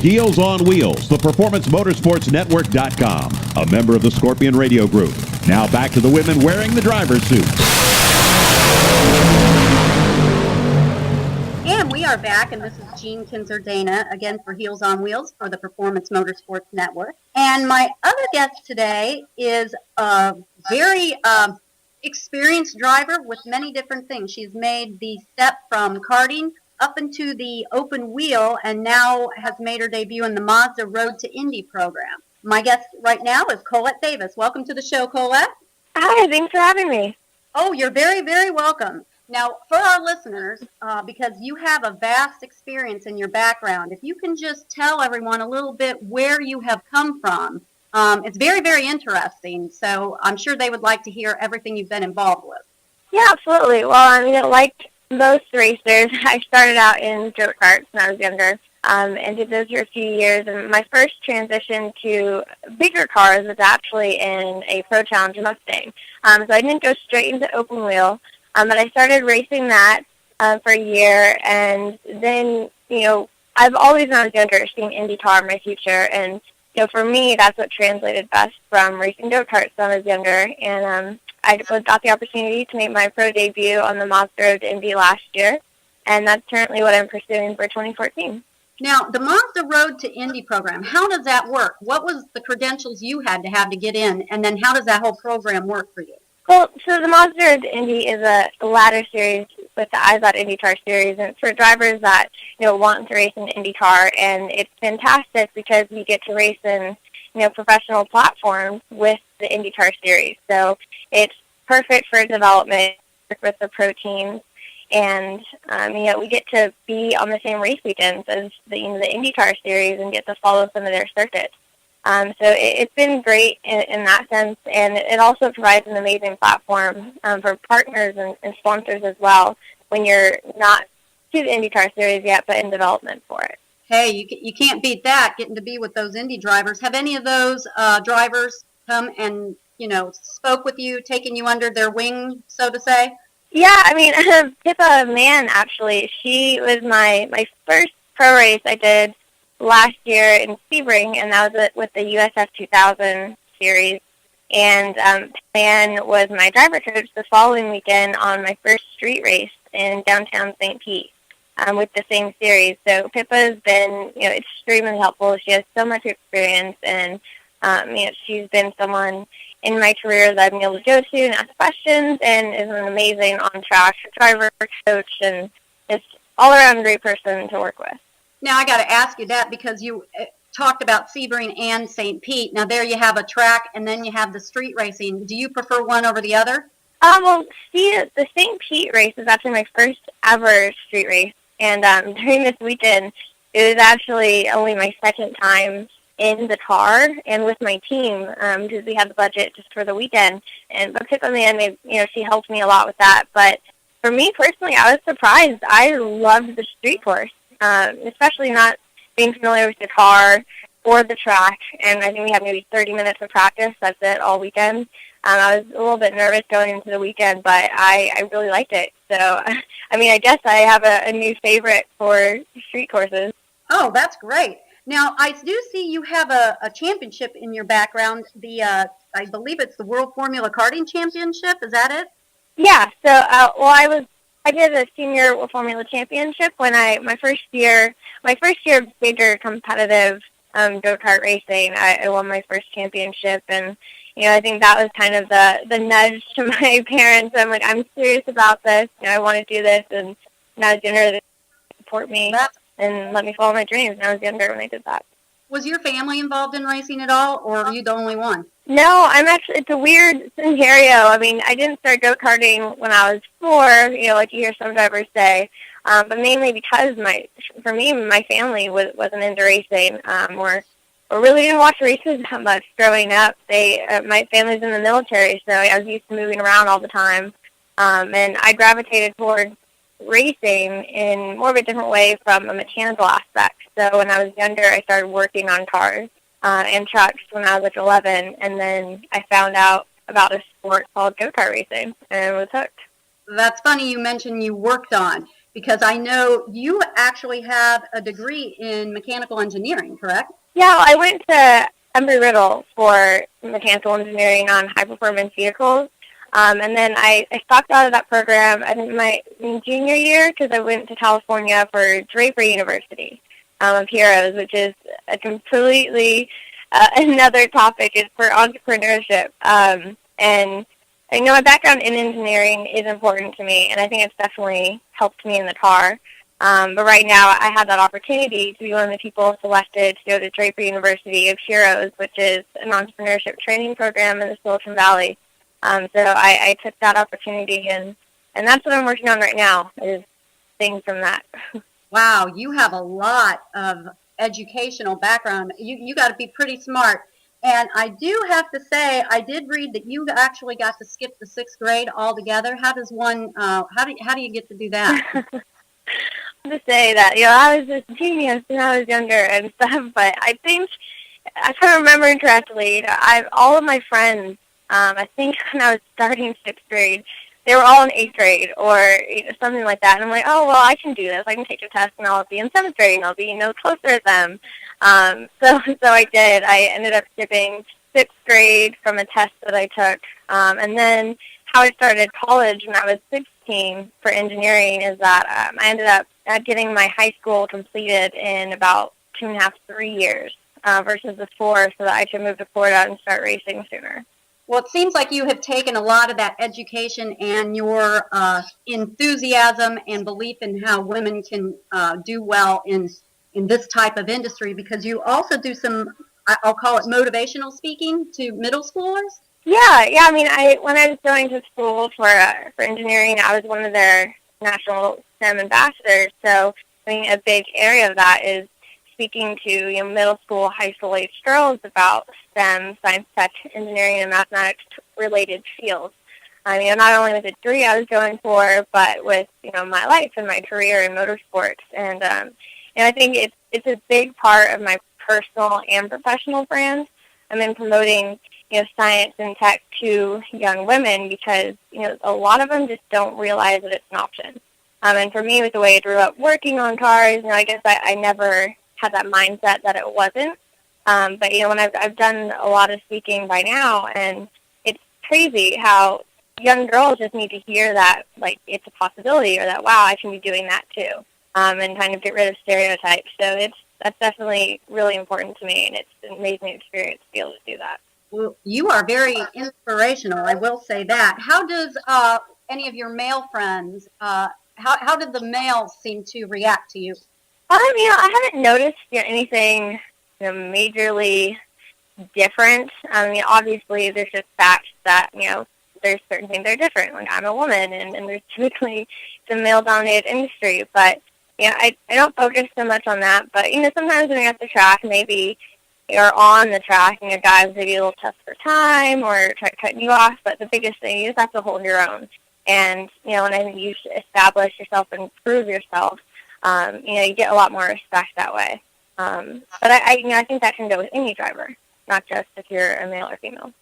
Heels on Wheels, the Performance Motorsports Network.com, a member of the Scorpion Radio Group. Now back to the women wearing the driver's suits. And we are back, and this is Jean Kinzer-Dana, again for Heels on Wheels for the Performance Motorsports Network. And my other guest today is a very experienced driver with many different things. She's made the step from karting up into the open wheel, and now has made her debut in the Mazda Road to Indy program. My guest right now is Collete Davis. Welcome to the show, Collete. Hi, thanks for having me. Oh, you're very, very welcome. Now, for our listeners, because you have a vast experience in your background, if you can just tell everyone a little bit where you have come from, it's very, very interesting. So I'm sure they would like to hear everything you've been involved with. Yeah, absolutely. Well, like most racers, I started out in go karts when I was younger, and did those for a few years. And my first transition to bigger cars was actually in a Pro Challenge Mustang. So I didn't go straight into open wheel, but I started racing that for a year. And then, I've always, when I was younger, seen IndyCar in my future. And, for me, that's what translated best from racing go-karts when I was younger. And I got the opportunity to make my pro debut on the Mazda Road to Indy last year, and that's currently what I'm pursuing for 2014. Now, the Mazda Road to Indy program, how does that work? What was the credentials you had to get in, and then how does that whole program work for you? Well, so the Mazda Road to Indy is a ladder series with the IZOD IndyCar series, and it's for drivers that want to race in IndyCar, and it's fantastic because you get to race in professional platforms with the IndyCar series. So it's perfect for development with the pro teams, and we get to be on the same race weekends as the IndyCar series and get to follow some of their circuits. So it's been great in that sense, and it also provides an amazing platform for partners and sponsors as well when you're not to the IndyCar series yet, but in development for it. Hey, you can't beat that, getting to be with those Indy drivers. Have any of those drivers come and, spoke with you, taken you under their wing, so to say? Yeah, Pippa Mann, actually, she was my first pro race I did last year in Sebring, and that was with the USF 2000 series. And Mann was my driver coach the following weekend on my first street race in downtown St. Pete with the same series. So Pippa's been, extremely helpful. She has so much experience, and she's been someone in my career that I've been able to go to and ask questions, and is an amazing on-track driver coach, and just all-around great person to work with. Now, I got to ask you that because you talked about Sebring and St. Pete. Now, there you have a track, and then you have the street racing. Do you prefer one over the other? The St. Pete race is actually my first ever street race, and during this weekend, it was actually only my second time in the car and with my team because we had the budget just for the weekend. But Pippa Mann, she helped me a lot with that. But for me personally, I was surprised. I loved the street course, especially not being familiar with the car or the track. And I think we had maybe 30 minutes of practice. That's it all weekend. I was a little bit nervous going into the weekend, but I really liked it. So, I guess I have a new favorite for street courses. Oh, that's great. Now, I do see you have a championship in your background. I believe it's the World Formula Karting Championship. Is that it? Yeah. So, I did a senior World Formula Championship when my first year of bigger competitive go-kart racing. I won my first championship, and I think that was kind of the nudge to my parents. I'm like, I'm serious about this. I want to do this, and now dinner to support me and let me follow my dreams. And I was younger when I did that. Was your family involved in racing at all, or are you the only one? No, it's a weird scenario. I didn't start go-karting when I was 4, like you hear some drivers say, but mainly because my family wasn't into racing, or really didn't watch races that much growing up. My family's in the military, so I was used to moving around all the time, and I gravitated towards racing in more of a different way from a mechanical aspect. So when I was younger, I started working on cars and trucks when I was like 11, and then I found out about a sport called go-kart racing and was hooked. That's funny you mentioned you worked on. because I know you actually have a degree in mechanical engineering, correct? Yeah, I went to Embry-Riddle for mechanical engineering on high-performance vehicles. And then I stopped out of that program in my junior year because I went to California for Draper University of Heroes, which is a completely another topic. Is for entrepreneurship. And I know my background in engineering is important to me, and I think it's definitely helped me in the car. But right now I have that opportunity to be one of the people selected to go to Draper University of Heroes, which is an entrepreneurship training program in the Silicon Valley. So I took that opportunity, and that's what I'm working on right now, is things from that. Wow, you have a lot of educational background. You got to be pretty smart. And I do have to say, I did read that you actually got to skip the 6th grade altogether. How does one? How do you get to do that? To say that, I was just genius when I was younger and stuff, but I think, if I remember correctly, all of my friends, I think when I was starting 6th grade, they were all in 8th grade or something like that. And I'm like, oh, well, I can do this. I can take the test and I'll be in 7th grade and I'll be, closer to them. So I did. I ended up skipping 6th grade from a test that I took. And then how I started college when I was 16 for engineering is that I ended up getting my high school completed in about 2.5, 3 years versus the 4, so that I could move to Florida and start racing sooner. Well, it seems like you have taken a lot of that education and your enthusiasm and belief in how women can do well in this type of industry, because you also do some, I'll call it motivational speaking to middle schoolers. Yeah. I mean, when I was going to school for engineering, I was one of their national STEM ambassadors. So, I mean, a big area of that is speaking to middle school, high school age girls about STEM, science, tech, engineering, and mathematics related fields. I mean, not only with the degree I was going for, but with my life and my career in motorsports. And I think it's a big part of my personal and professional brand. I'm in promoting science and tech to young women because a lot of them just don't realize that it's an option. And for me, with the way I grew up working on cars, I guess I never had that mindset that it wasn't. But when I've done a lot of speaking by now, and it's crazy how young girls just need to hear that, like, it's a possibility, or that, wow, I can be doing that too, and kind of get rid of stereotypes. So that's definitely really important to me, and it's an amazing experience to be able to do that. Well, you are very inspirational, I will say that. How does any of your male friends, how did the males seem to react to you? I haven't noticed anything majorly different. I mean, obviously, there's just facts that, there's certain things that are different. Like, I'm a woman, and there's typically some male-dominated industry. But, I don't focus so much on that. But, sometimes when you're at the track, maybe you're on the track, and your guys maybe a little tough for time or try cutting you off. But the biggest thing, you just have to hold your own. And, when I think you establish yourself and prove yourself, you get a lot more respect that way. But I think that can go with any driver, not just if you're a male or female.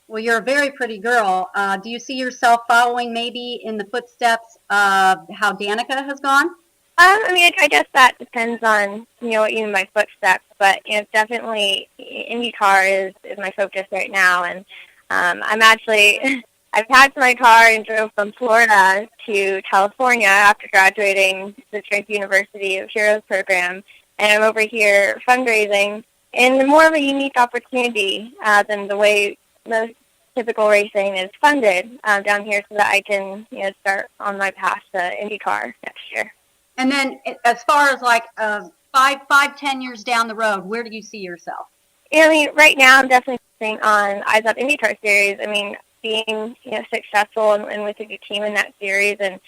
Well, you're a very pretty girl. Do you see yourself following maybe in the footsteps of how Danica has gone? I guess that depends on, what you mean by footsteps, but, definitely IndyCar is my focus right now. And I'm actually, I packed my car and drove from Florida to California after graduating the Draper University of Heroes program. And I'm over here fundraising in more of a unique opportunity than the way most typical racing is funded down here, so that I can start on my path to IndyCar next year. And then as far as like 5-10 years down the road, where do you see yourself? Right now I'm definitely focusing on IZOT IndyCar Series. Being successful and with a good team in that series, and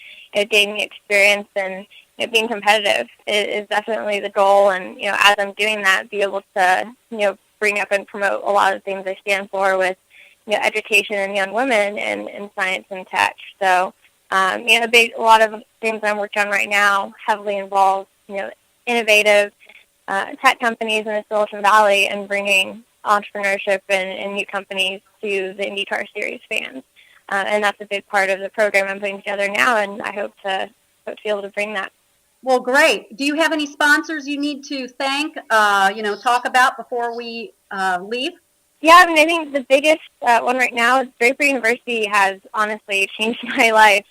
gaining experience and being competitive is definitely the goal. And as I'm doing that, be able to bring up and promote a lot of things I stand for with education in young women and science and tech. So a lot of things I'm working on right now heavily involve innovative tech companies in the Silicon Valley and bringing entrepreneurship and new companies to the IndyCar Series fans. And that's a big part of the program I'm putting together now, and I hope to to be able to bring that. Well, great. Do you have any sponsors you need to thank, talk about before we leave? Yeah, I mean, I think the biggest one right now is Draper University has honestly changed my life.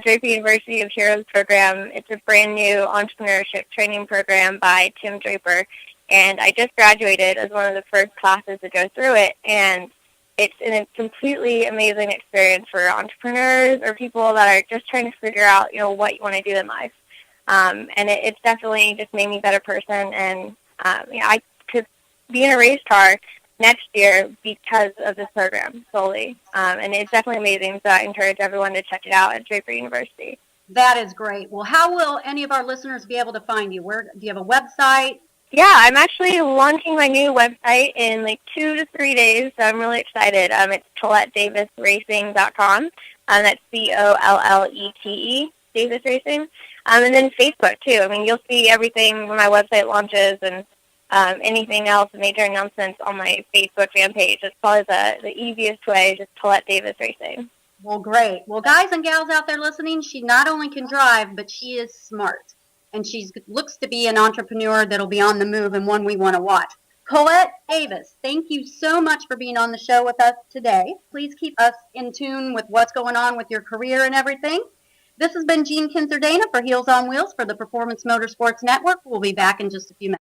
Draper University of Heroes program, it's a brand new entrepreneurship training program by Tim Draper, and I just graduated as one of the first classes to go through it, and it's a completely amazing experience for entrepreneurs or people that are just trying to figure out, what you want to do in life. And it's definitely just made me a better person, and I could be in a race car next year because of this program solely. And it's definitely amazing, so I encourage everyone to check it out at Draper University. That is great. Well, how will any of our listeners be able to find you? Do you have a website? Yeah, I'm actually launching my new website in 2 to 3 days, so I'm really excited. It's ColletteDavisRacing.com, and that's COLLETE, Davis Racing. And then Facebook, too. I mean, you'll see everything when my website launches, and anything else, major announcements on my Facebook fan page. It's probably the easiest way, just Collette Davis Racing. Well, great. Well, guys and gals out there listening, she not only can drive, but she is smart. And she looks to be an entrepreneur that'll be on the move and one we want to watch. Collette Davis, thank you so much for being on the show with us today. Please keep us in tune with what's going on with your career and everything. This has been Jean Kinzer-Dana for Heels on Wheels for the Performance Motorsports Network. We'll be back in just a few minutes.